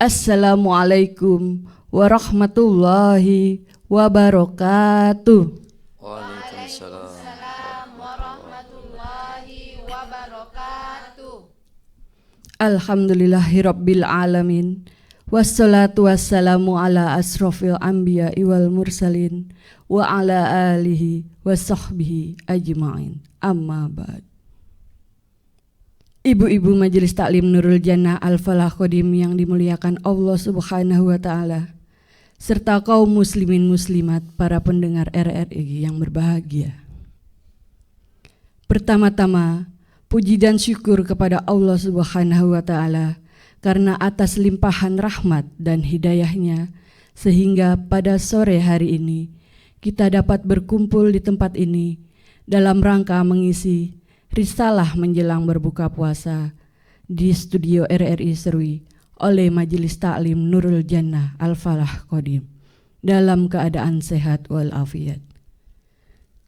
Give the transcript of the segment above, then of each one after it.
Assalamualaikum warahmatullahi wabarakatuh. Waalaikumsalam warahmatullahi wabarakatuh. Alhamdulillahirabbil alamin. Wassalatu wassalamu ala asrofil anbiya'i wal mursalin wa ala alihi wa sahbihi ajma'in. Amma ba'd. Ibu-ibu Majelis Taklim Nurul Jannah Al-Falah Qadim yang dimuliakan Allah Subhanahu wa taala, serta kaum muslimin muslimat, para pendengar RRI yang berbahagia. Pertama-tama, puji dan syukur kepada Allah Subhanahu wa taala karena atas limpahan rahmat dan hidayahnya sehingga pada sore hari ini kita dapat berkumpul di tempat ini dalam rangka mengisi risalah menjelang berbuka puasa di studio RRI Serui oleh Majelis Taklim Nurul Jannah Al-Falah Qadim dalam keadaan sehat walafiat.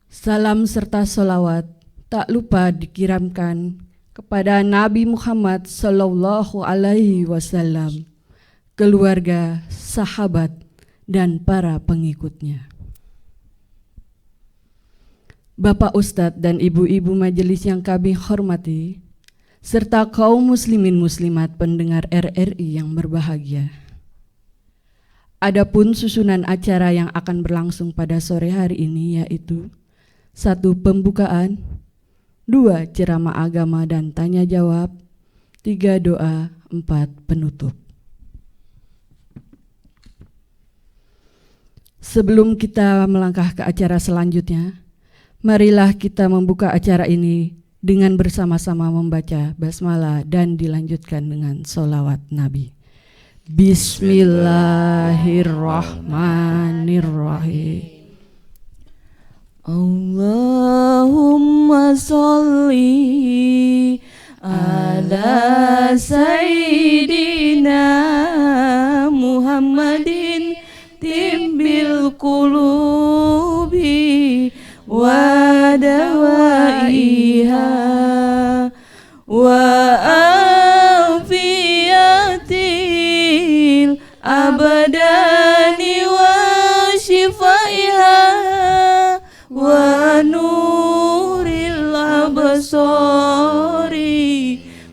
Salam serta solawat tak lupa dikirimkan kepada Nabi Muhammad Sallallahu Alaihi Wasallam, keluarga, sahabat, dan para pengikutnya. Bapak Ustadz dan ibu-ibu majelis yang kami hormati, serta kaum muslimin muslimat pendengar RRI yang berbahagia. Adapun susunan acara yang akan berlangsung pada sore hari ini yaitu 1. Pembukaan, 2. Ceramah agama dan tanya jawab, 3. Doa, 4. Penutup. Sebelum kita melangkah ke acara selanjutnya, marilah kita membuka acara ini dengan bersama-sama membaca basmalah dan dilanjutkan dengan sholawat Nabi. Bismillahirrahmanirrahim. Allahumma sholli ala sayyidina Muhammadin tibbil qulubi wa dawaiha wa afiyatil abadani wa shifaiha wa nuril absari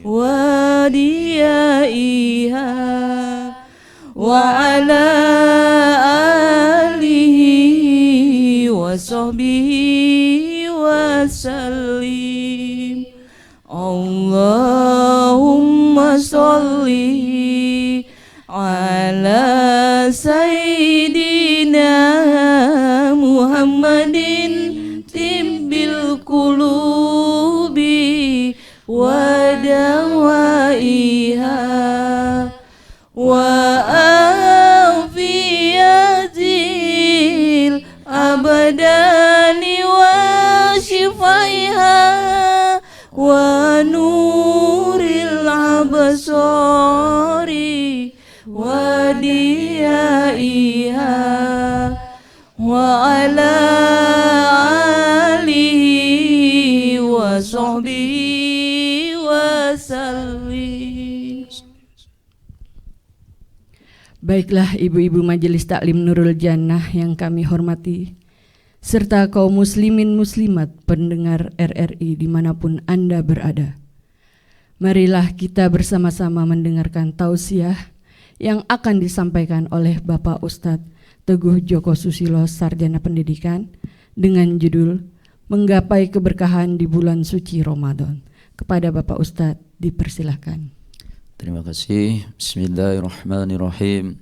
wa diyaiha wa ala alihi wa sahbihi wa sallim. Allahumma sholli ala sayyidina Muhammadin tibbil qulubi wa dawaiha wa afiyatil abadani wa shifaiha wa nuril absari wa diyaiha wa ala alihi wa sahbihi wa sallim. Baiklah ibu-ibu Majelis Taklim Nurul Jannah yang kami hormati, serta kaum muslimin muslimat pendengar RRI dimanapun Anda berada. Marilah kita bersama-sama mendengarkan tausiah yang akan disampaikan oleh Bapak Ustadz Teguh Joko Susilo, Sarjana Pendidikan, dengan judul Menggapai Keberkahan di Bulan Suci Ramadan. Kepada Bapak Ustadz dipersilahkan. Terima kasih. Bismillahirrahmanirrahim.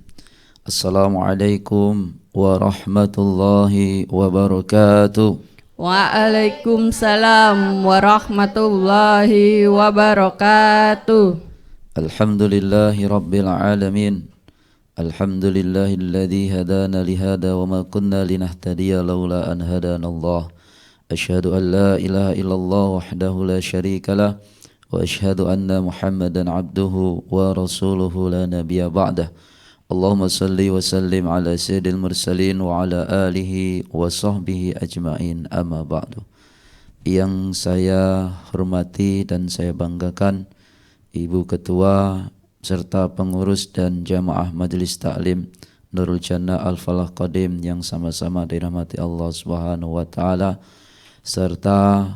Assalamualaikum warahmatullahi wabarakatuh. Waalaikumsalam warahmatullahi wabarakatuh. Alhamdulillahi rabbil alamin. Alhamdulillahilladzi hadana lihada wa ma kunna linahtadiya laula an hadana Allah. Asyhadu an la ilaha illallah wahdahu la syarika lah wa asyhadu anna Muhammadan abduhu wa rasuluhu la nabiyya ba'dah. Allahumma salli wa sallim ala sayyidil mursalin wa ala alihi wa sahbihi ajma'in, amma ba'du. Yang saya hormati dan saya banggakan Ibu Ketua serta pengurus dan jamaah Majelis Taklim Nurul Jannah Al-Falah Qadim yang sama-sama dirahmati Allah Subhanahu wa taala, serta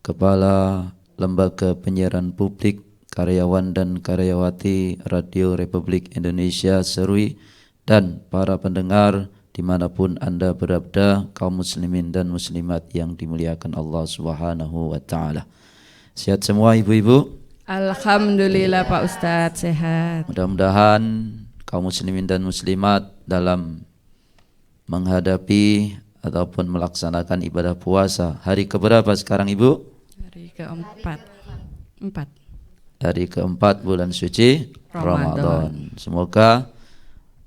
kepala lembaga penyiaran publik, karyawan dan karyawati Radio Republik Indonesia Serui, dan para pendengar dimanapun Anda berada, kaum muslimin dan muslimat yang dimuliakan Allah Subhanahu wa taala. Sehat semua ibu-ibu? Alhamdulillah Pak Ustadz, sehat. Mudah-mudahan kaum muslimin dan muslimat dalam menghadapi ataupun melaksanakan ibadah puasa hari keberapa sekarang ibu? Hari keempat. Hari keempat bulan suci Ramadan. Semoga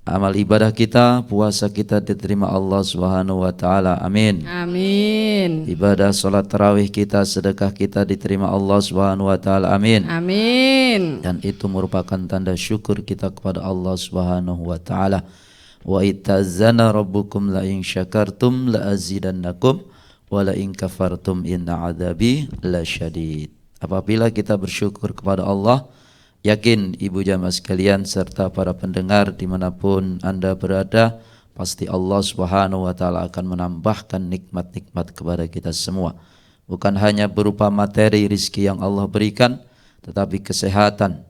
amal ibadah kita, puasa kita diterima Allah Subhanahu wa taala. Amin. Amin. Ibadah salat tarawih kita, sedekah kita diterima Allah Subhanahu wa taala. Amin. Amin. Dan itu merupakan tanda syukur kita kepada Allah Subhanahu wa taala. Wa itazana rabbukum la in syakartum la azidannakum wa la in kafartum inna adzabi lasyadid. Apabila kita bersyukur kepada Allah, yakin ibu jamaah sekalian serta para pendengar dimanapun Anda berada, pasti Allah Subhanahu wa taala akan menambahkan nikmat-nikmat kepada kita semua. Bukan hanya berupa materi rizki yang Allah berikan, tetapi kesehatan,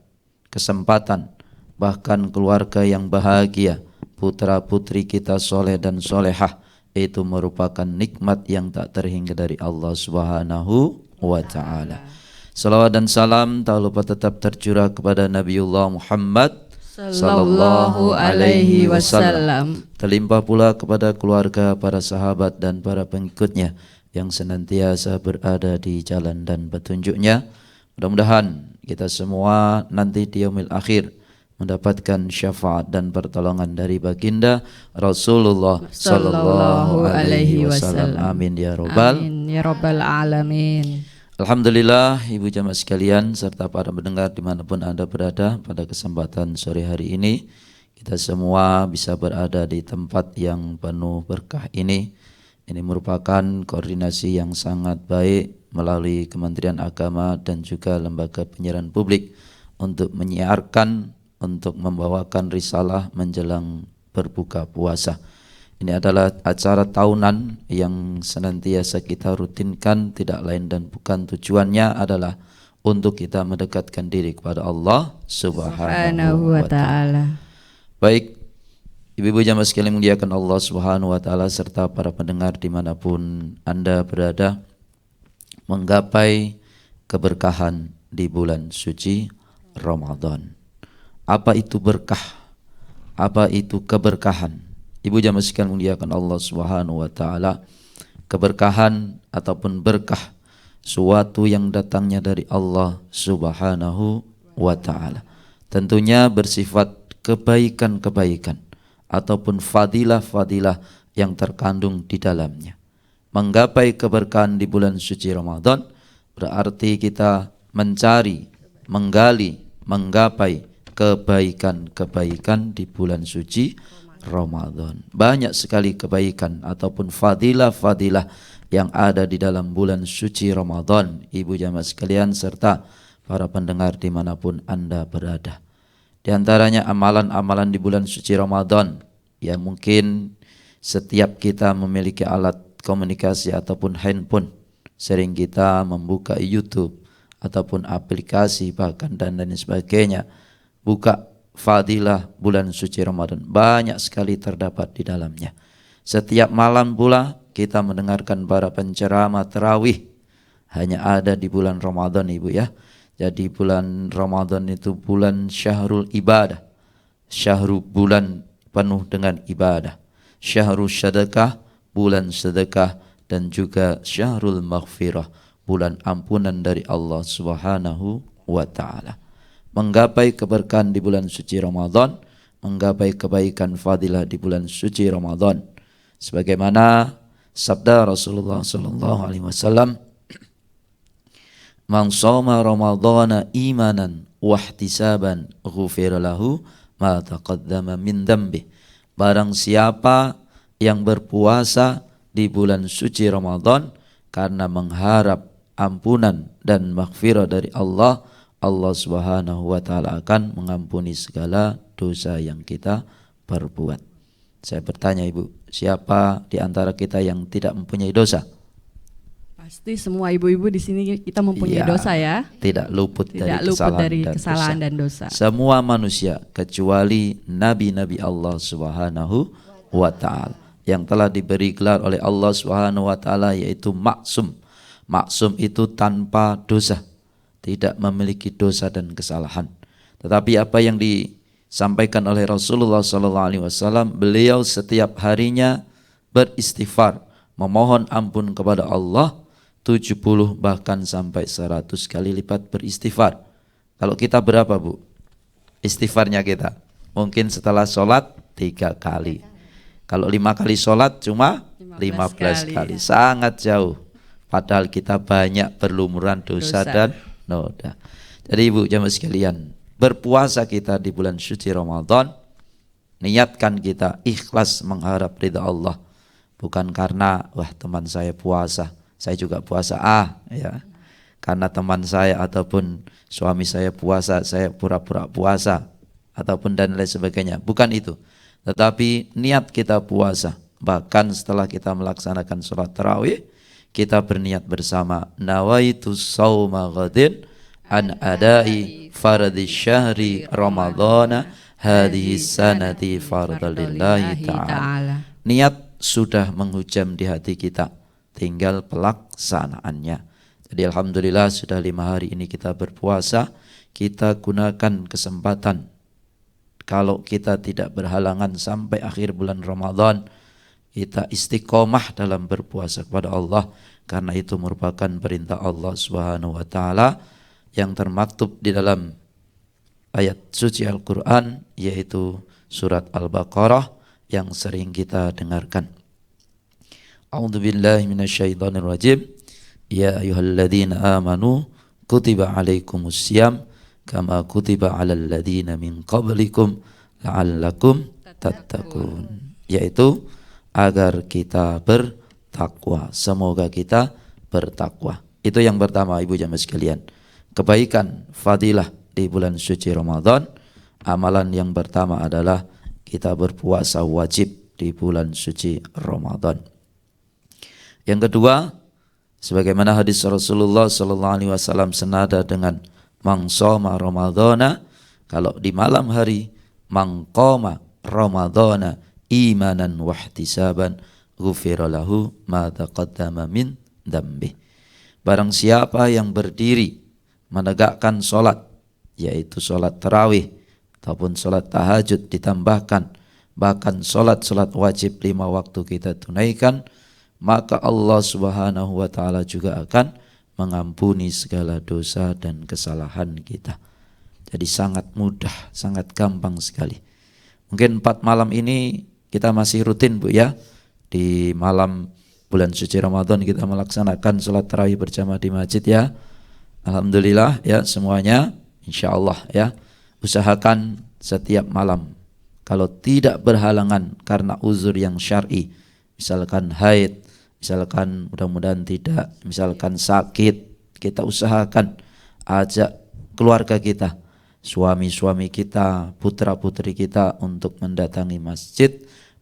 kesempatan, bahkan keluarga yang bahagia, putra-putri kita soleh dan solehah, itu merupakan nikmat yang tak terhingga dari Allah Subhanahu wa taala. Salawat dan salam tak lupa tetap tercurah kepada Nabiullah Muhammad Sallallahu alaihi wasallam. Terlimpah pula kepada keluarga, para sahabat dan para pengikutnya yang senantiasa berada di jalan dan petunjuknya. Mudah-mudahan kita semua nanti di yaumil akhir mendapatkan syafaat dan pertolongan dari baginda Rasulullah Sallallahu alaihi wasallam. Amin ya robbal. Amin ya robbal alamin. Alhamdulillah ibu jamaah sekalian serta para pendengar dimanapun Anda berada, pada kesempatan sore hari ini kita semua bisa berada di tempat yang penuh berkah ini. Ini merupakan koordinasi yang sangat baik melalui Kementerian Agama dan juga Lembaga Penyiaran Publik untuk menyiarkan, untuk membawakan risalah menjelang berbuka puasa. Ini adalah acara tahunan yang senantiasa kita rutinkan, tidak lain dan bukan tujuannya adalah untuk kita mendekatkan diri kepada Allah Subhanahu wa taala. Baik, ibu-ibu jamaah sekalian muliakan Allah Subhanahu wa taala serta para pendengar dimanapun Anda berada, menggapai keberkahan di bulan suci Ramadan. Apa itu berkah? Apa itu keberkahan? Ibu jamaah sekalian muliakan Allah Subhanahu wa taala, keberkahan ataupun berkah suatu yang datangnya dari Allah Subhanahu wa taala. Tentunya bersifat kebaikan-kebaikan ataupun fadilah-fadilah yang terkandung di dalamnya. Menggapai keberkahan di bulan suci Ramadan berarti kita mencari, menggali, menggapai kebaikan-kebaikan di bulan suci Ramadan. Banyak sekali kebaikan ataupun fadilah-fadilah yang ada di dalam bulan suci Ramadan, ibu jamaah sekalian serta para pendengar dimanapun Anda berada. Di antaranya amalan-amalan di bulan suci Ramadan yang mungkin setiap kita memiliki alat komunikasi ataupun handphone, sering kita membuka YouTube ataupun aplikasi bahkan dan lain sebagainya, buka fadilah bulan suci Ramadan, banyak sekali terdapat di dalamnya. Setiap malam pula kita mendengarkan para penceramah tarawih, hanya ada di bulan Ramadan ibu ya. Jadi bulan Ramadan itu bulan syahrul ibadah, syahrul bulan penuh dengan ibadah, syahrul sedekah, bulan sedekah, dan juga syahrul maghfirah, bulan ampunan dari Allah Subhanahu wa taala. Menggapai keberkahan di bulan suci Ramadan, menggapai kebaikan fadilah di bulan suci Ramadan. Sebagaimana sabda Rasulullah sallallahu alaihi wasallam, "Man shoma Ramadhana imanan wa ihtisaban, ghufira lahu ma taqaddama min dhanbi." Barang siapa yang berpuasa di bulan suci Ramadan karena mengharap ampunan dan maghfirah dari Allah, Allah Subhanahu wa taala akan mengampuni segala dosa yang kita perbuat. Saya bertanya Ibu, siapa di antara kita yang tidak mempunyai dosa? Pasti semua ibu-ibu di sini kita mempunyai Iya, dosa ya. tidak luput Tidak dari luput kesalahan, dari dan, kesalahan dosa. dan dosa. Semua manusia kecuali nabi-nabi Allah Subhanahu wa taala yang telah diberi gelar oleh Allah Subhanahu wa taala yaitu maksum. Maksum itu tanpa dosa, tidak memiliki dosa dan kesalahan. Tetapi apa yang disampaikan oleh Rasulullah SAW, beliau setiap harinya beristighfar, memohon ampun kepada Allah 70 bahkan sampai 100 kali lipat beristighfar. Kalau kita berapa Bu istighfarnya kita? Mungkin setelah sholat 3 kali. Kalau 5 kali sholat cuma 15 kali. Sangat jauh. Padahal kita banyak berlumuran dosa dan noda. Jadi Ibu jamaah sekalian, berpuasa kita di bulan suci Ramadan, niatkan kita ikhlas mengharap ridha Allah. Bukan karena wah teman saya puasa, saya juga puasa ya. Karena teman saya ataupun suami saya puasa, saya pura-pura puasa ataupun dan lain sebagainya. Bukan itu. Tetapi niat kita puasa. Bahkan setelah kita melaksanakan sholat tarawih, kita berniat bersama, nawaitu sauma ghadin an adai fardhi syahri ramadhana hadhihi sanati fardalillahi ta'ala. Niat sudah menghujam di hati kita, tinggal pelaksanaannya. Jadi alhamdulillah sudah 5 hari ini kita berpuasa. Kita gunakan kesempatan, kalau kita tidak berhalangan sampai akhir bulan Ramadan, kita istiqomah dalam berpuasa kepada Allah, karena itu merupakan perintah Allah Subhanahu wa taala yang termaktub di dalam ayat suci Al-Qur'an, yaitu surat Al-Baqarah yang sering kita dengarkan. A'udzubillahi minasyaitonirrajim. Ya ayyuhalladzina amanu kutiba alaikumussyam kama kutiba alal ladzina min qablikum la'allakum tattaqun. Yaitu agar kita bertakwa. Semoga kita bertakwa. Itu yang pertama Ibu jamaah sekalian. Kebaikan fadilah di bulan suci Ramadan. Amalan yang pertama adalah kita berpuasa wajib di bulan suci Ramadan. Yang kedua, sebagaimana hadis Rasulullah SAW senada dengan mangshoma Ramadhana, kalau di malam hari mangqama Ramadhana imanan wahtisaban ghufira lahu ma taqaddama min dzambi. Barang siapa yang berdiri menegakkan salat, yaitu salat tarawih ataupun salat tahajud ditambahkan, bahkan salat-salat wajib 5 waktu kita tunaikan, maka Allah Subhanahu wa taala juga akan mengampuni segala dosa dan kesalahan kita. Jadi sangat mudah, sangat gampang sekali. Mungkin 4 malam ini kita masih rutin Bu ya. Di malam bulan suci Ramadan kita melaksanakan salat tarawih berjamaah di masjid ya. Alhamdulillah ya semuanya, insyaallah ya. Usahakan setiap malam. Kalau tidak berhalangan karena uzur yang syar'i, misalkan haid, misalkan mudah-mudahan tidak, misalkan sakit, kita usahakan ajak keluarga kita, suami-suami kita, putra-putri kita untuk mendatangi masjid,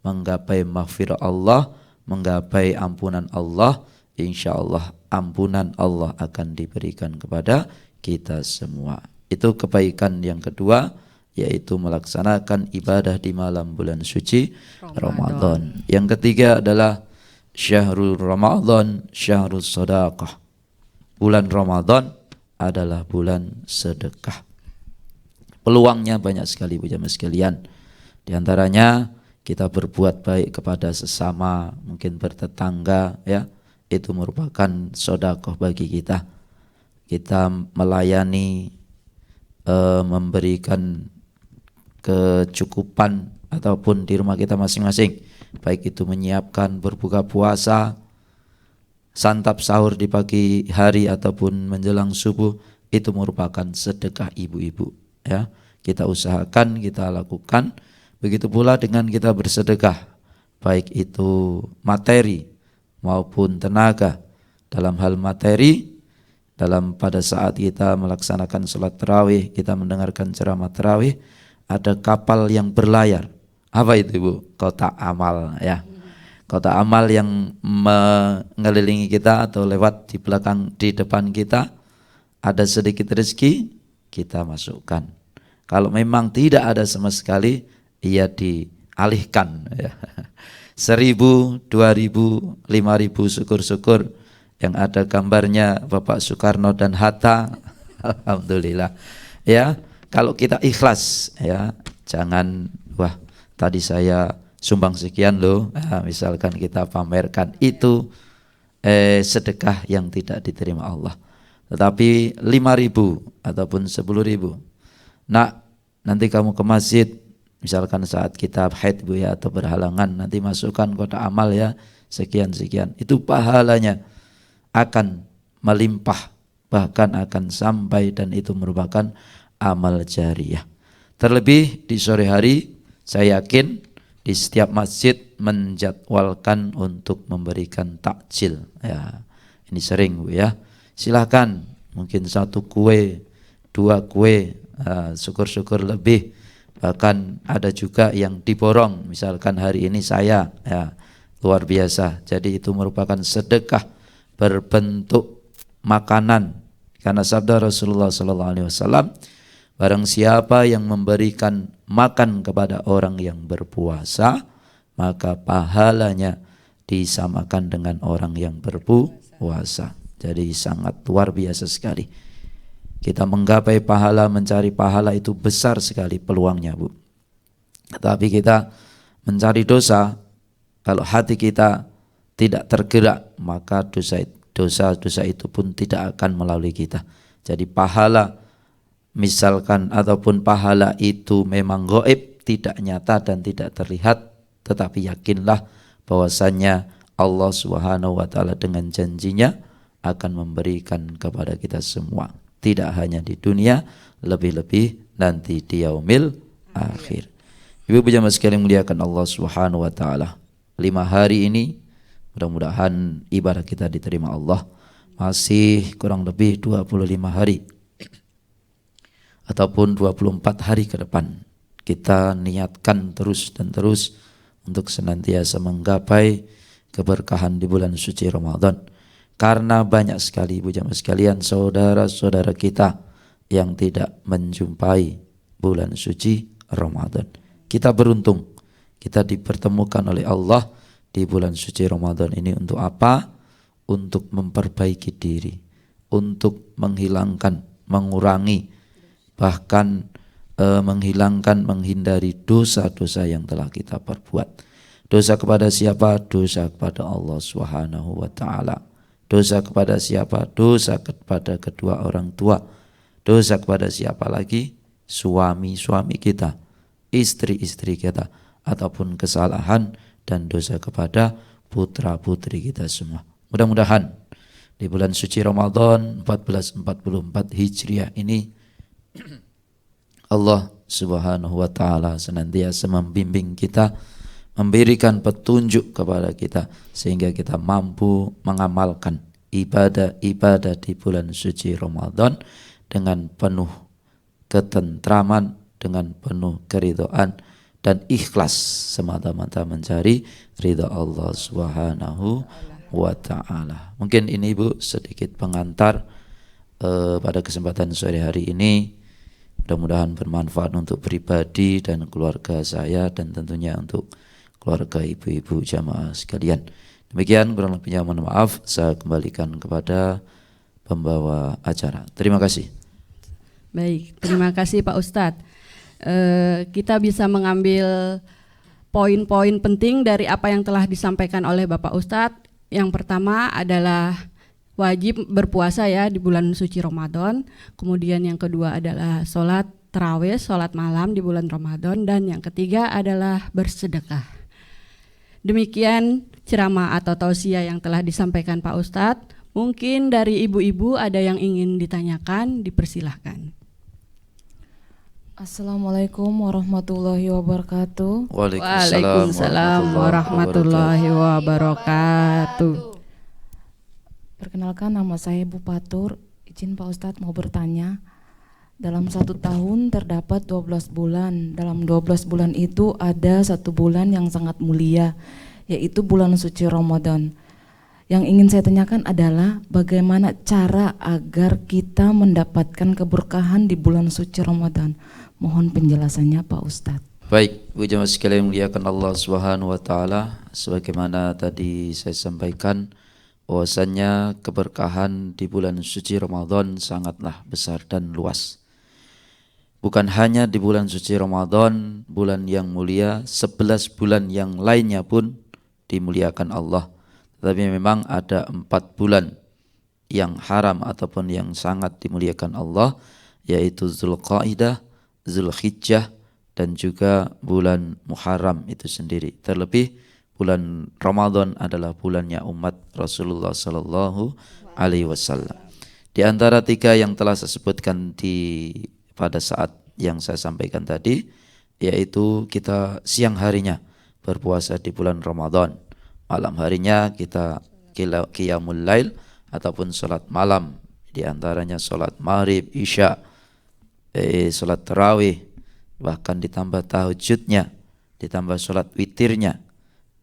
menggapai maghfirah Allah, menggapai ampunan Allah. Insyaallah ampunan Allah akan diberikan kepada kita semua. Itu kebaikan yang kedua, yaitu melaksanakan ibadah di malam bulan suci Ramadan. Yang ketiga adalah Syahrul Ramadan, Syahrul Sadaqah. Bulan Ramadan adalah bulan sedekah. Peluangnya banyak sekali Bu jamaah sekalian. Di antaranya kita berbuat baik kepada sesama, mungkin bertetangga ya. Itu merupakan sedekah bagi kita. Kita melayani, memberikan kecukupan ataupun di rumah kita masing-masing, baik itu menyiapkan berbuka puasa, santap sahur di pagi hari ataupun menjelang subuh, itu merupakan sedekah ibu-ibu ya. Kita usahakan, kita lakukan. Begitu pula dengan kita bersedekah, baik itu materi maupun tenaga. Dalam hal materi, pada saat kita melaksanakan sholat tarawih, kita mendengarkan ceramah tarawih, ada kapal yang berlayar. Apa itu Ibu? Kotak amal ya. Kotak amal yang mengelilingi kita atau lewat di belakang, di depan kita, ada sedikit rezeki, kita masukkan. Kalau memang tidak ada sama sekali, ia dialihkan ya. 1.000, 2.000, 5.000 syukur-syukur yang ada gambarnya Bapak Soekarno dan Hatta. Alhamdulillah ya. Kalau kita ikhlas ya, jangan wah tadi saya sumbang sekian loh, nah, misalkan kita pamerkan, itu sedekah yang tidak diterima Allah. Tetapi 5.000 ataupun 10.000, nak nanti kamu ke masjid, misalkan saat kita haid Bu ya, atau berhalangan, nanti masukkan kotak amal ya, sekian-sekian, itu pahalanya akan melimpah, bahkan akan sampai, dan itu merupakan amal jariyah. Terlebih di sore hari, saya yakin di setiap masjid menjadwalkan untuk memberikan takjil ya. Ini sering Bu ya. Silahkan, mungkin 1 kue, 2 kue, syukur-syukur lebih. Bahkan ada juga yang diborong, misalkan hari ini saya ya, luar biasa. Jadi itu merupakan sedekah berbentuk makanan, karena sabda Rasulullah SAW, barang siapa yang memberikan makan kepada orang yang berpuasa, maka pahalanya disamakan dengan orang yang berpuasa. Jadi sangat luar biasa sekali. Kita menggapai pahala, mencari pahala itu besar sekali peluangnya Bu. Tetapi kita mencari dosa, kalau hati kita tidak tergerak, maka dosa itu pun tidak akan melalui kita. Jadi pahala, misalkan ataupun pahala itu memang gaib, tidak nyata dan tidak terlihat, tetapi yakinlah bahwasannya Allah Subhanahu wa taala dengan janjinya akan memberikan kepada kita semua, tidak hanya di dunia, lebih-lebih nanti di yaumil akhir. Ibu jamaah sekalian muliakan Allah Subhanahu wa taala, 5 hari ini mudah-mudahan ibadah kita diterima Allah. Masih kurang lebih 25 hari ataupun 24 hari ke depan, kita niatkan terus dan terus untuk senantiasa menggapai keberkahan di bulan suci Ramadan. Karena banyak sekali Ibu jamaah sekalian, saudara-saudara kita yang tidak menjumpai bulan suci Ramadan. Kita beruntung, kita dipertemukan oleh Allah di bulan suci Ramadan ini. Untuk apa? Untuk memperbaiki diri, untuk menghilangkan, mengurangi, bahkan menghindari dosa-dosa yang telah kita perbuat. Dosa kepada siapa? Dosa kepada Allah Subhanahu wa taala. Dosa kepada siapa? Dosa kepada kedua orang tua. Dosa kepada siapa lagi? Suami-suami kita, istri-istri kita, ataupun kesalahan dan dosa kepada putra-putri kita semua. Mudah-mudahan di bulan suci Ramadan 1444 Hijriah ini Allah Subhanahu wa taala senantiasa membimbing kita, memberikan petunjuk kepada kita sehingga kita mampu mengamalkan ibadah-ibadah di bulan suci Ramadan dengan penuh ketentraman, dengan penuh keridhaan dan ikhlas semata-mata mencari ridha Allah Subhanahu wa taala. Mungkin ini Bu sedikit pengantar pada kesempatan sore hari ini. Mudah-mudahan bermanfaat untuk pribadi dan keluarga saya, dan tentunya untuk keluarga ibu-ibu jamaah sekalian. Demikian kurang lebihnya mohon maaf, saya kembalikan kepada pembawa acara. Terima kasih. Baik, terima kasih Pak Ustadz. Kita bisa mengambil poin-poin penting dari apa yang telah disampaikan oleh Bapak Ustadz. Yang pertama adalah wajib berpuasa ya di bulan suci Ramadan. Kemudian yang kedua adalah sholat tarawih, sholat malam di bulan Ramadan. Dan yang ketiga adalah bersedekah. Demikian ceramah atau tausiah yang telah disampaikan Pak Ustadz. Mungkin dari ibu-ibu ada yang ingin ditanyakan, dipersilahkan. Assalamualaikum warahmatullahi wabarakatuh. Waalaikumsalam warahmatullahi wabarakatuh. Perkenalkan, nama saya Ibu Patur, Izin Pak Ustadz mau bertanya. Dalam 1 tahun terdapat 12 bulan. Dalam 12 bulan itu ada 1 bulan yang sangat mulia, yaitu bulan suci Ramadan. Yang ingin saya tanyakan adalah bagaimana cara agar kita mendapatkan keberkahan di bulan suci Ramadan. Mohon penjelasannya Pak Ustadz. Baik, Bu jemaah sekalian muliakan Allah Subhanahu wa taala, sebagaimana tadi saya sampaikan bahwasannya keberkahan di bulan suci Ramadan sangatlah besar dan luas. Bukan hanya di bulan suci Ramadan, bulan yang mulia, 11 bulan yang lainnya pun dimuliakan Allah. Tetapi memang ada 4 bulan yang haram ataupun yang sangat dimuliakan Allah, yaitu Zulqaidah, Zulhijjah, dan juga bulan Muharram itu sendiri. Terlebih bulan Ramadan adalah bulannya umat Rasulullah Sallallahu Alaihi Wasallam. Di antara 3 yang telah saya sebutkan pada saat yang saya sampaikan tadi, yaitu kita siang harinya berpuasa di bulan Ramadan, malam harinya kita qiyamul lail ataupun salat malam, di antaranya salat maghrib, isya, salat tarawih, bahkan ditambah tahajudnya, ditambah salat witirnya,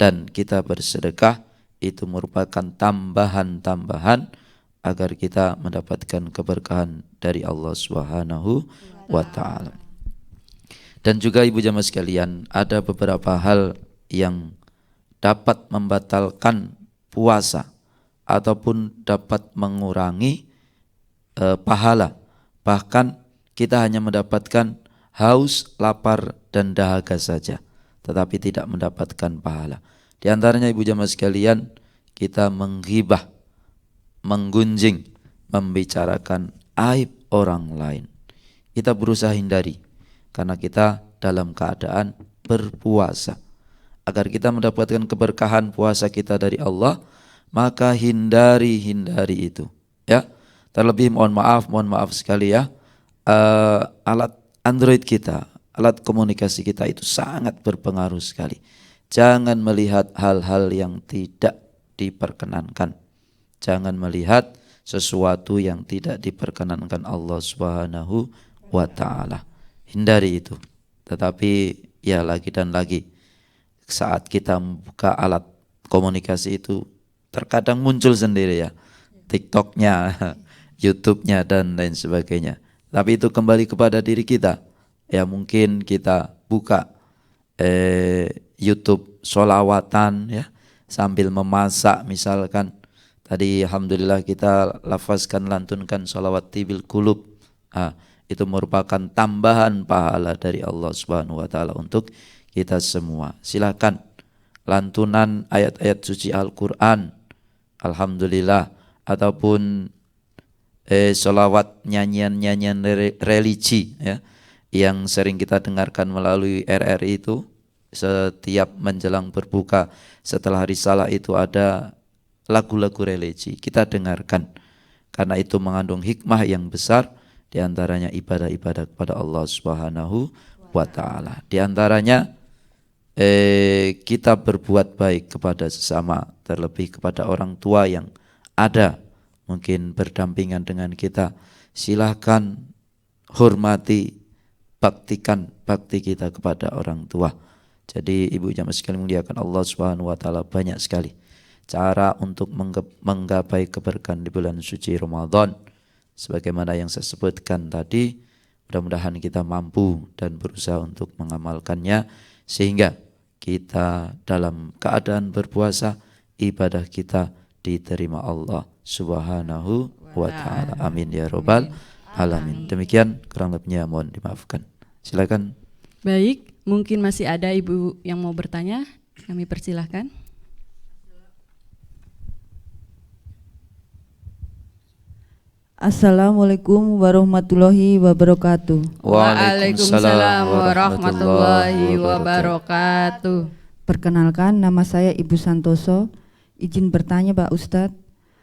dan kita bersedekah. Itu merupakan tambahan-tambahan agar kita mendapatkan keberkahan dari Allah Subhanahu wa ta'ala. Dan juga ibu jamaah sekalian, ada beberapa hal yang dapat membatalkan puasa ataupun dapat mengurangi pahala. Bahkan kita hanya mendapatkan haus, lapar, dan dahaga saja, tetapi tidak mendapatkan pahala. Di antaranya ibu jamaah sekalian, kita menghibah, menggunjing, membicarakan aib orang lain. Kita berusaha hindari, karena kita dalam keadaan berpuasa. Agar kita mendapatkan keberkahan puasa kita dari Allah, maka hindari itu. Ya, terlebih mohon maaf sekali ya, alat Android kita, alat komunikasi kita itu sangat berpengaruh sekali. Jangan melihat hal-hal yang tidak diperkenankan. Jangan melihat sesuatu yang tidak diperkenankan Allah Subhanahu wa ta'ala. Hindari itu. Tetapi ya lagi dan lagi, saat kita membuka alat komunikasi itu terkadang muncul sendiri ya, TikToknya, YouTube-nya, dan lain sebagainya. Tapi itu kembali kepada diri kita. Ya mungkin kita buka YouTube sholawatan ya, sambil memasak misalkan. Tadi alhamdulillah kita lafazkan, lantunkan sholawat tibil kulub. Itu merupakan tambahan pahala dari Allah Subhanahu wa ta'ala untuk kita semua. Silakan lantunan ayat-ayat suci Al-Quran, alhamdulillah, ataupun sholawat, nyanyian-nyanyian religi ya, yang sering kita dengarkan melalui RRI itu. Setiap menjelang berbuka setelah risalah itu ada lagu-lagu religi, kita dengarkan, karena itu mengandung hikmah yang besar. Di antaranya ibadah-ibadah kepada Allah Subhanahu wa ta'ala. Di antaranya kita berbuat baik kepada sesama, terlebih kepada orang tua yang ada mungkin berdampingan dengan kita. Silahkan hormati, baktikan bakti kita kepada orang tua. Jadi ibu jamaah sekalian muliakan Allah Subhanahu wa ta'ala, banyak sekali cara untuk menggapai keberkahan di bulan suci Ramadan. Sebagaimana yang saya sebutkan tadi, mudah-mudahan kita mampu dan berusaha untuk mengamalkannya, sehingga kita dalam keadaan berpuasa, ibadah kita diterima Allah Subhanahu wa ta'ala. Amin ya rabbal alamin. Demikian kurang lebihnya, mohon dimaafkan. Silakan. Baik, mungkin masih ada ibu yang mau bertanya, kami persilahkan. Assalamualaikum warahmatullahi wabarakatuh. Waalaikumsalam warahmatullahi wabarakatuh. Perkenalkan, nama saya Ibu Santoso. Izin bertanya Pak Ustadz,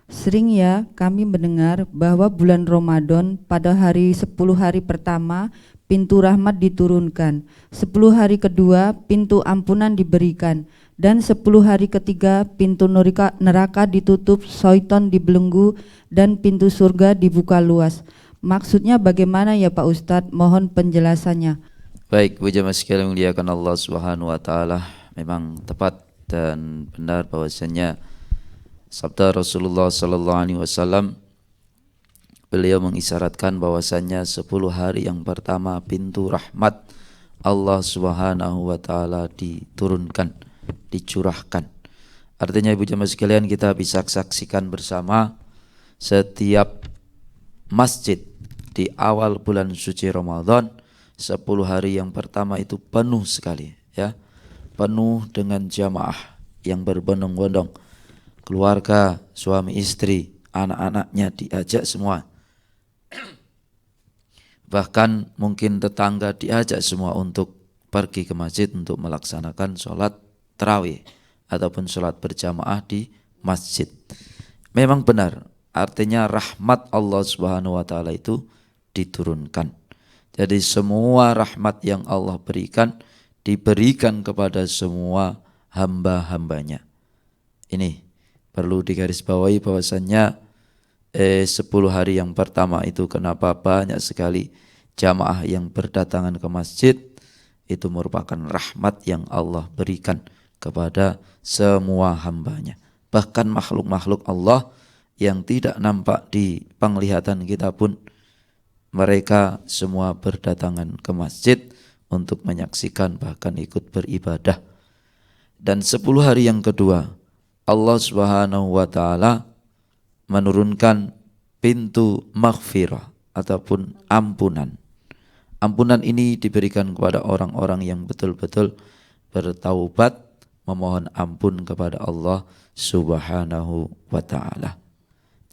sering ya kami mendengar bahwa bulan Ramadan pada hari 10 hari pertama pintu rahmat diturunkan, 10 hari kedua pintu ampunan diberikan, Dan 10 hari ketiga pintu neraka ditutup, syaitan dibelenggu, dan pintu surga dibuka luas. Maksudnya bagaimana ya Pak Ustadz? Mohon penjelasannya. Baik, Bu jamaah sekalian muliakan Allah Subhanahu wa taala, memang tepat dan benar bahwasanya sabda Rasulullah sallallahu alaihi wasallam, beliau mengisyaratkan bahwasanya 10 hari yang pertama pintu rahmat Allah Subhanahu wa taala diturunkan, dicurahkan. Artinya Ibu jamaah sekalian, kita bisa saksikan bersama setiap masjid di awal bulan suci Ramadan, 10 hari yang pertama itu penuh sekali, ya. Penuh dengan jamaah yang berbondong-bondong. Keluarga, suami istri, anak-anaknya diajak semua. Bahkan mungkin tetangga diajak semua untuk pergi ke masjid untuk melaksanakan sholat tarawih ataupun sholat berjamaah di masjid. Memang benar, artinya rahmat Allah Subhanahu wa taala itu diturunkan. Jadi semua rahmat yang Allah berikan diberikan kepada semua hamba-hambanya. Ini perlu digarisbawahi bahwasannya 10 hari yang pertama itu kenapa banyak sekali jamaah yang berdatangan ke masjid, itu merupakan rahmat yang Allah berikan kepada semua hambanya. Bahkan makhluk-makhluk Allah yang tidak nampak di penglihatan kita pun, mereka semua berdatangan ke masjid untuk menyaksikan bahkan ikut beribadah. Dan 10 hari yang kedua Allah Subhanahu wa taala menurunkan pintu maghfirah ataupun ampunan. Ampunan ini diberikan kepada orang-orang yang betul-betul bertaubat, memohon ampun kepada Allah Subhanahu wa taala.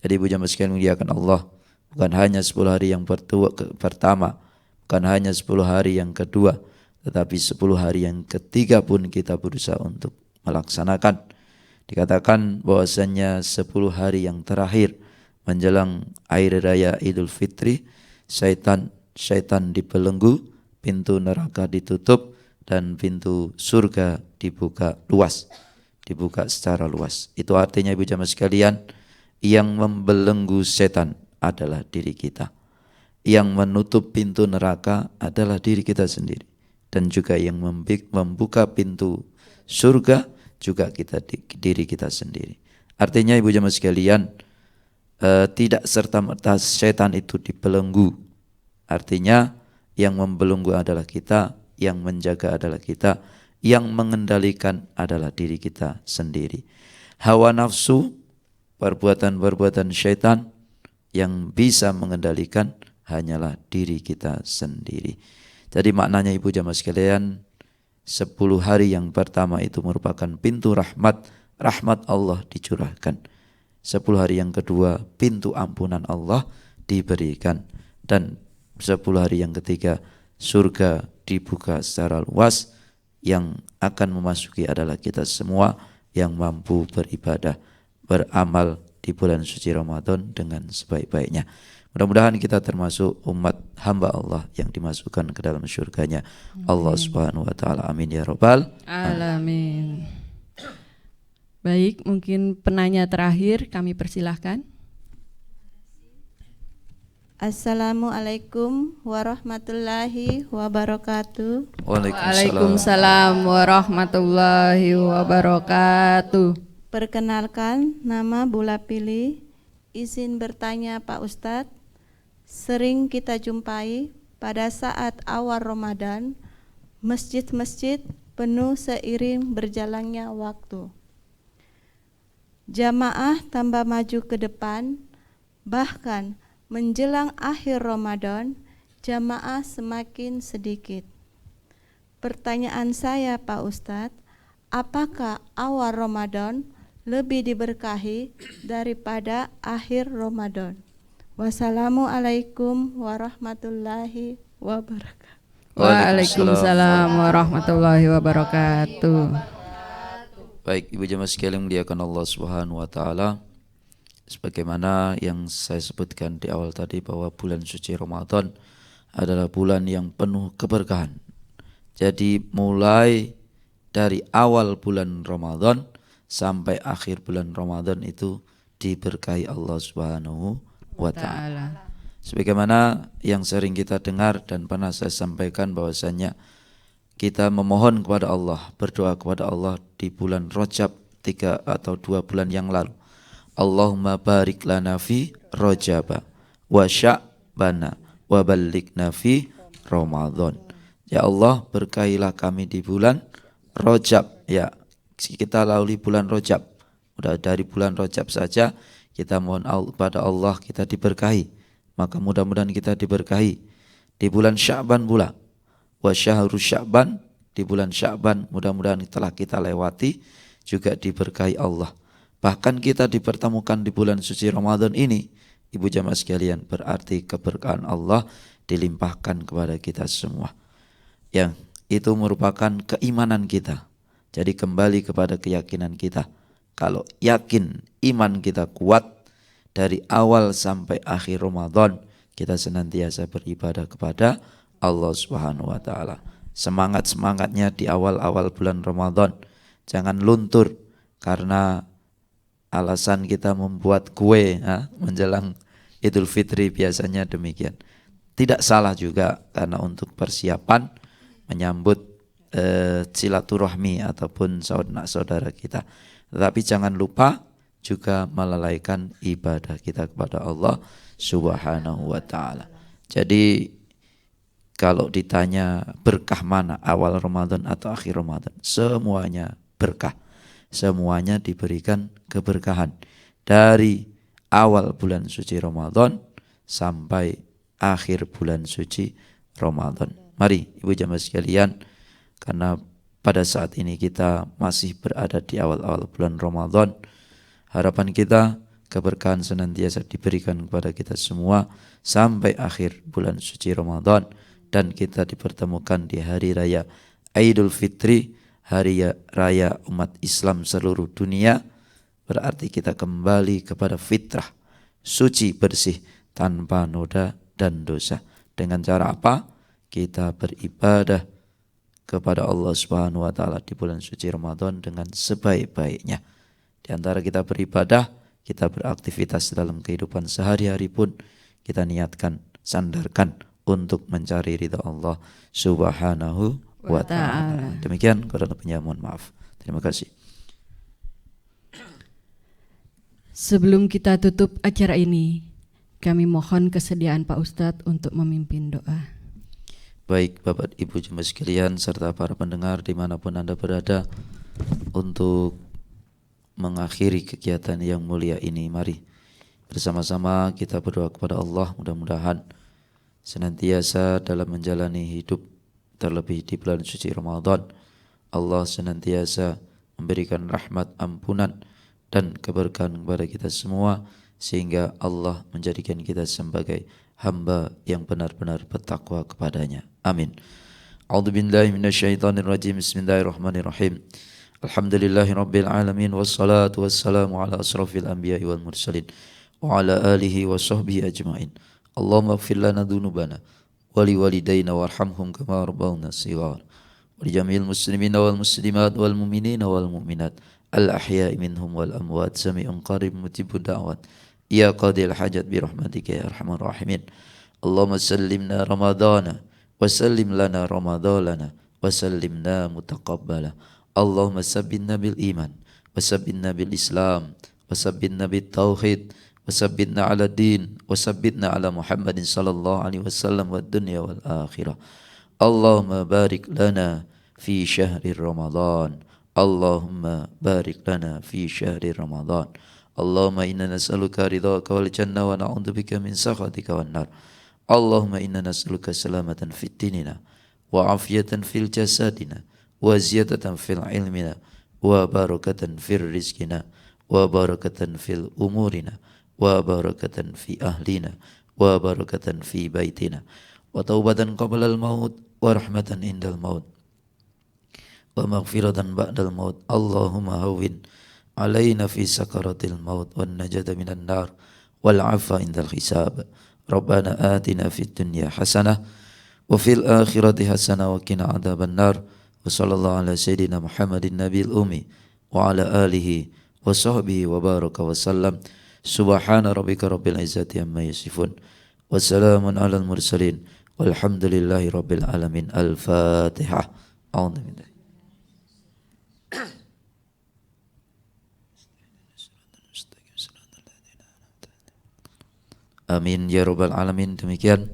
Jadi Ibu jamaah sekalian muliakan Allah, bukan hanya 10 hari yang pertama, bukan hanya 10 hari yang kedua, tetapi 10 hari yang ketiga pun kita berusaha untuk melaksanakan. Dikatakan bahwasannya 10 hari yang terakhir menjelang hari raya Idul Fitri, syaitan dibelenggu, pintu neraka ditutup, dan pintu surga dibuka luas, dibuka secara luas. Itu artinya Ibu jamaah sekalian, yang membelenggu setan adalah diri kita. Yang menutup pintu neraka adalah diri kita sendiri. Dan juga yang membuka pintu surga juga diri kita sendiri. Artinya Ibu jamaah sekalian, tidak serta-merta setan itu dibelenggu. Artinya yang membelenggu adalah kita, yang menjaga adalah kita, yang mengendalikan adalah diri kita sendiri. Hawa nafsu, perbuatan-perbuatan syaitan, yang bisa mengendalikan hanyalah diri kita sendiri. Jadi maknanya Ibu jamaah sekalian, 10 hari yang pertama itu merupakan pintu rahmat Allah dicurahkan. 10 hari yang kedua pintu ampunan Allah diberikan. Dan 10 hari yang ketiga surga dibuka secara luas, yang akan memasuki adalah kita semua yang mampu beribadah, beramal di bulan suci Ramadan dengan sebaik-baiknya. Mudah-mudahan kita termasuk umat hamba Allah yang dimasukkan ke dalam syurganya Allah Subhanahu wa taala. Amin ya rabbal alamin. Baik, mungkin penanya terakhir kami persilahkan. Assalamualaikum warahmatullahi wabarakatuh. Waalaikumsalam warahmatullahi wabarakatuh. Perkenalkan, nama Bula Pili. Izin bertanya Pak Ustadz, sering kita jumpai pada saat awal Ramadan, masjid-masjid penuh seiring berjalannya waktu. Jamaah tambah maju ke depan, bahkan menjelang akhir Ramadan, jamaah semakin sedikit. Pertanyaan saya Pak Ustadz, apakah awal Ramadan lebih diberkahi daripada akhir Ramadan? Wassalamualaikum warahmatullahi wabarakatuh. Waalaikumsalam warahmatullahi wabarakatuh. Baik, Ibu jamaah sekalian muliakan Allah Subhanahu wa taala. Sebagaimana yang saya sebutkan di awal tadi, bahwa bulan suci Ramadan adalah bulan yang penuh keberkahan. Jadi mulai dari awal bulan Ramadan sampai akhir bulan Ramadan itu diberkahi Allah Subhanahu wa ta'ala. Sebagaimana yang sering kita dengar dan pernah saya sampaikan bahwasanya kita memohon kepada Allah, berdoa kepada Allah di bulan Rajab 3 atau 2 bulan yang lalu. Allahumma barik lana fi Rajab wa Sya'bana wa ballighna fi Ramadan. Ya Allah, berkahilah kami di bulan Rajab. Ya, kita lalui bulan Rajab. Udah dari bulan Rajab saja kita mohon kepada Allah kita diberkahi. Maka mudah-mudahan kita diberkahi di bulan Sya'ban pula. Wa syahru Sya'ban, di bulan Sya'ban mudah-mudahan telah kita lewati juga diberkahi Allah. Bahkan kita dipertemukan di bulan suci Ramadan ini, ibu jamaah sekalian, berarti keberkahan Allah dilimpahkan kepada kita semua. Yang itu merupakan keimanan kita. Jadi kembali kepada keyakinan kita. Kalau yakin iman kita kuat, dari awal sampai akhir Ramadan kita senantiasa beribadah kepada Allah Subhanahu wa ta'ala. Semangat-semangatnya di awal-awal bulan Ramadan. Jangan luntur karena alasan kita membuat kue menjelang Idul Fitri, biasanya demikian. Tidak salah juga karena untuk persiapan menyambut silaturahmi ataupun saudara kita. Tetapi jangan lupa juga melalaikan ibadah kita kepada Allah Subhanahu wa ta'ala. Jadi kalau ditanya berkah mana, awal Ramadan atau akhir Ramadan, semuanya berkah. Semuanya diberikan keberkahan dari awal bulan suci Ramadan sampai akhir bulan suci Ramadan. Mari ibu jamaah sekalian, karena pada saat ini kita masih berada di awal-awal bulan Ramadan, harapan kita keberkahan senantiasa diberikan kepada kita semua sampai akhir bulan suci Ramadan, dan kita dipertemukan di hari raya Idul Fitri, hari raya umat Islam seluruh dunia. Berarti kita kembali kepada fitrah, suci bersih tanpa noda dan dosa. Dengan cara apa? Kita beribadah kepada Allah Subhanahu wa ta'ala di bulan suci Ramadan dengan sebaik-baiknya. Di antara kita beribadah, kita beraktivitas dalam kehidupan sehari-hari pun kita niatkan, sandarkan untuk mencari ridha Allah Subhanahu wa ta'ala. Demikian, kurang lebihnya mohon maaf. Terima kasih. Sebelum kita tutup acara ini, kami mohon kesediaan Pak Ustadz untuk memimpin doa. Baik Bapak Ibu jemaah sekalian serta para pendengar dimanapun Anda berada, untuk mengakhiri kegiatan yang mulia ini, mari bersama-sama kita berdoa kepada Allah, mudah-mudahan senantiasa dalam menjalani hidup, terlebih di bulan suci Ramadan, Allah senantiasa memberikan rahmat, ampunan dan keberkahan kepada kita semua, sehingga Allah menjadikan kita sebagai hamba yang benar-benar bertakwa kepadanya. Amin. A'udzubillahi minasyaitonirrajim. Bismillahirrahmanirrahim. Alhamdulillahi rabbil alamin, wassalatu wassalamu ala asrafil anbiya'i wal mursalin wa ala alihi wa sahbihi ajma'in. Allahumma ighfir lana dhunubana wa li walidayna warhamhum kama rabbawna shighar. Wa li jami'il muslimina wal muslimat wal mu'minina wal mu'minat al ahya'i minhum wal amwat, sami'un qarib mujibud da'wat. Ya qadil hajat bi rahmatika ya arhamar rahimin. Allahumma sallimna ramadana wa sallim lana ramadana wa sallimna mutaqabbala. Allahumma sabbitna bil iman wa sabbitna bil islam wa sabbitna bit tauhid wa sabbitna ala din wa sabbitna ala Muhammadin sallallahu alaihi wasallam wad dunya wal akhirah. Allahumma barik lana fi syahri Ramadan. Allahumma barik lana fi syahri Ramadan. Allahumma inna nas'aluka ridhaka wal jannah wa na'udzubika min sakhatika wan nar. Allahumma inna nas'aluka salamatan fid dinina wa afiyatan fil jasadina wa ziyadatan fil ilmina wa barakatan fil rizqina wa barakatan fil umurina wa barakatan fi ahlina wa barakatan fi baitina wa taubatan qabla al maut wa rahmatan indal maut wa maghfiratan ba'dal maut. Allahumma hawwin alaina fi sakaratil maut wan najata minan nar wal afa indal hisab. Rabbana atina fid dunya hasanah wa fil akhirati hasanah wa qina adzaban nar. wa sallallahu ala sayyidina Muhammadin nabil ummi wa ala alihi wa sahbihi wa baraka wa sallam. Subhana rabbika rabbil izzati amma yasifun wa salamun alal mursalin walhamdulillahi rabbil alamin. Al-Fatihah. Amin ya rabbal alamin. Demikian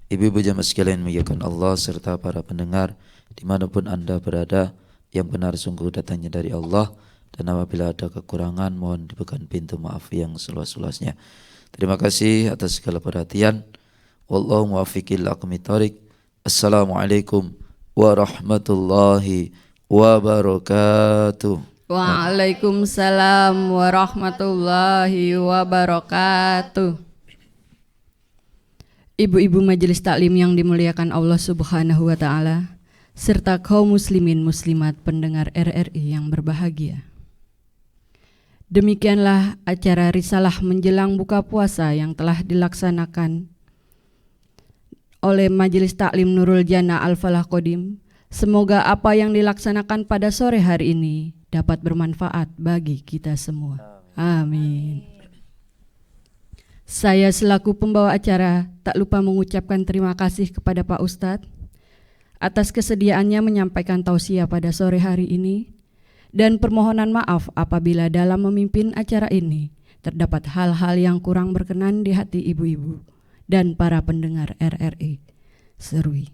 ibu-ibu jamaah sekalian muliakan Allah serta para pendengar dimanapun anda berada, yang benar sungguh datangnya dari Allah, dan apabila ada kekurangan mohon dibukakan pintu maaf yang seluas-luasnya. Terima kasih atas segala perhatian. Wallahu muwaffiq ila aqwamit thoriq. Assalamualaikum warahmatullahi wabarakatuh. Waalaikumsalam warahmatullahi wabarakatuh. Ibu-ibu majelis taklim yang dimuliakan Allah Subhanahu wa taala, serta kaum muslimin muslimat pendengar RRI yang berbahagia. Demikianlah acara risalah menjelang buka puasa yang telah dilaksanakan oleh Majelis Taklim Nurul Jannah Al-Falah Qadim. Semoga apa yang dilaksanakan pada sore hari ini dapat bermanfaat bagi kita semua. Amin. Saya selaku pembawa acara tak lupa mengucapkan terima kasih kepada Pak Ustadz atas kesediaannya menyampaikan tausiah pada sore hari ini, dan permohonan maaf apabila dalam memimpin acara ini terdapat hal-hal yang kurang berkenan di hati ibu-ibu dan para pendengar RRI Serui.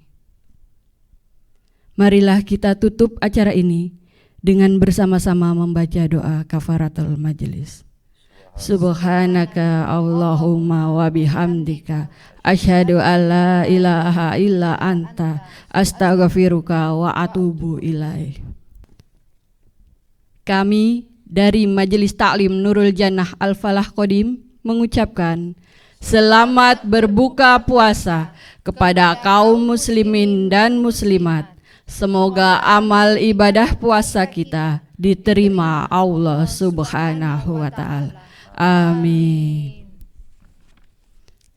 Marilah kita tutup acara ini dengan bersama-sama membaca doa kafaratul majelis. Subhanaka Allahumma wa bihamdika asyhadu an la ilaha illa anta astaghfiruka wa atubu ilaih. Kami dari Majelis Taklim Nurul Jannah Al-Falah Qadim mengucapkan selamat berbuka puasa kepada kaum muslimin dan muslimat. Semoga amal ibadah puasa kita diterima Allah Subhanahu wa taala. Amin.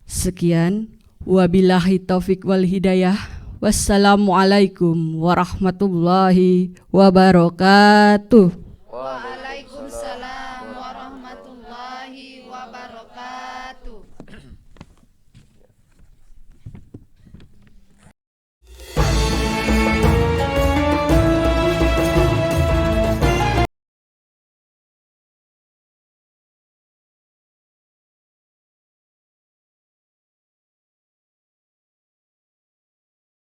Sekian, wabillahi taufik wal hidayah. Wassalamualaikum warahmatullahi wabarakatuh.